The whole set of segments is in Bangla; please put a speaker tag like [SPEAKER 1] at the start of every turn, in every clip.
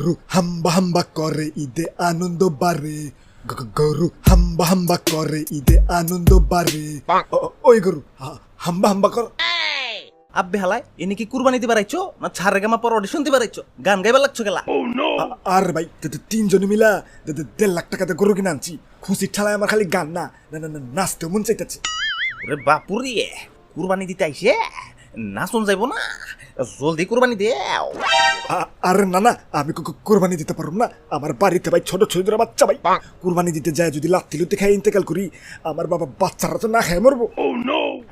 [SPEAKER 1] গরু হাম্বা হাম্বা করে ঈদে আনন্দ বাড়ে গরু হাম্বা হাম্বা করে ঈদে আনন্দ বাড়ে ওই গরু হাম্বা হাম্বা কর
[SPEAKER 2] আব্বে হালাই এনে কি কুরবানি দিবার আইছো না ছাড়ে গামা পর অডিশন দিবার আইছো গান গাইবার লাগছো গেলা
[SPEAKER 1] আর ভাই তিনজনে মিলা 1.5 লাখ টাকাতে গরু কিনে আনছি খুশি ঠালায় আমার খালি গান না নাচতেও মন চাইতেছে
[SPEAKER 2] ওরে বাপুরি কুরবানি দিতে আইছে নাচন যাইবো না জলদি কুরবানি দেও
[SPEAKER 1] আর না আমি কোরবানি দিতে পারবো না আমার বাড়িতে ভাই ছোট ছোট বাচ্চা ভাই কুরবানি দিতে যায় যদি লাত্তি লুত্তি খাই ইন্তেকাল করি আমার বাবা বাচ্চারা তো না খেয়ে মরবো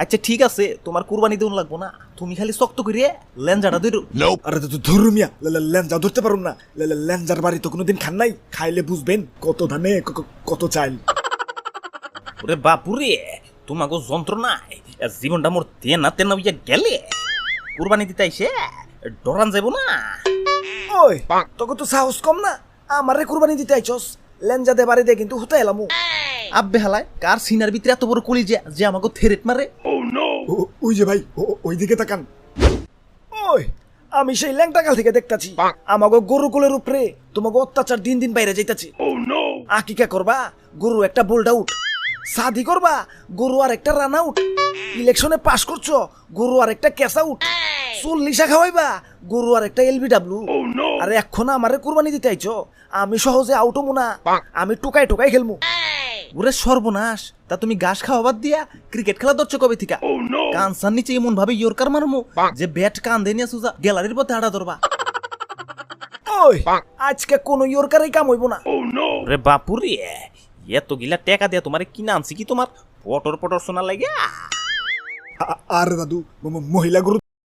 [SPEAKER 2] আচ্ছা ঠিক আছে তোমার কুরবানি দেউন লাগবো না তুমি খালি শক্ত করিয়ে লেঞ্জাটা ধরো
[SPEAKER 1] আরে তো ধরুমিয়া লেঞ্জা ধরতে পারুম না লেঞ্জার বাড়ি তো কোনোদিন খান নাই খাইলে বুঝবেন কত ধানে কত চাইল
[SPEAKER 2] ওরে বাপুরে তোমাকে যন্ত্রণায় জীবনটা মোর তেনা হইয়া গেলে কুরবানি দিতে আইছে ডরান যাইব না
[SPEAKER 1] ওই তোকে তো সাহস কম না আমারে কুরবানি দিতে আইছস লেঞ্জা দে বাড়ি দে কিন্তু হুতা এলামু
[SPEAKER 2] আব্বে হালায় কার সিনার ভিতরে এত বড় কলি যে আমাকে থেরেট মারে
[SPEAKER 1] ওই যে ভাই ওই দিকে তাকান ওই আমি সেই ল্যাংটাকাল থেকে দেখতাছি আমাকে গরু কোলের উপরে তোমাকে অত্যাচার দিন দিন বাইরে যাইতাছি আকিকা করবা গরু একটা বোল্ড আউট শাদি করবা গরু আর একটা রান আউট ইলেকশনে পাস করছো গরু আর একটা ক্যাশ আউট 40 খাওয়াইবা গরু আর একটা এলবিডব্লিউ আরে এখন আমারে কুরবানি দিতে আইছো আমি সহজে আউট হবো না আমি টোকাই খেলমু
[SPEAKER 2] ওরে সর্বনাশ তা তুমি ঘাস খাওয়া বাদ দিয়া ক্রিকেট খেলা ধরছো কবে থেকে কানসার নিচে এমন ভাবে ইয়র্কার মারমু যে ব্যাট কান দিয়ে সুজা গ্যালারির পথে আড়া ধরবা
[SPEAKER 1] ওই আজকে কোনো ইয়র্কারই কাম হইব না
[SPEAKER 2] রে বাপুরে এত গিলা টাকা দিয়া তোমারে কিনা আনছি কি তোমার পটর শোনা লাগে
[SPEAKER 1] আর দাদু মহিলা গরু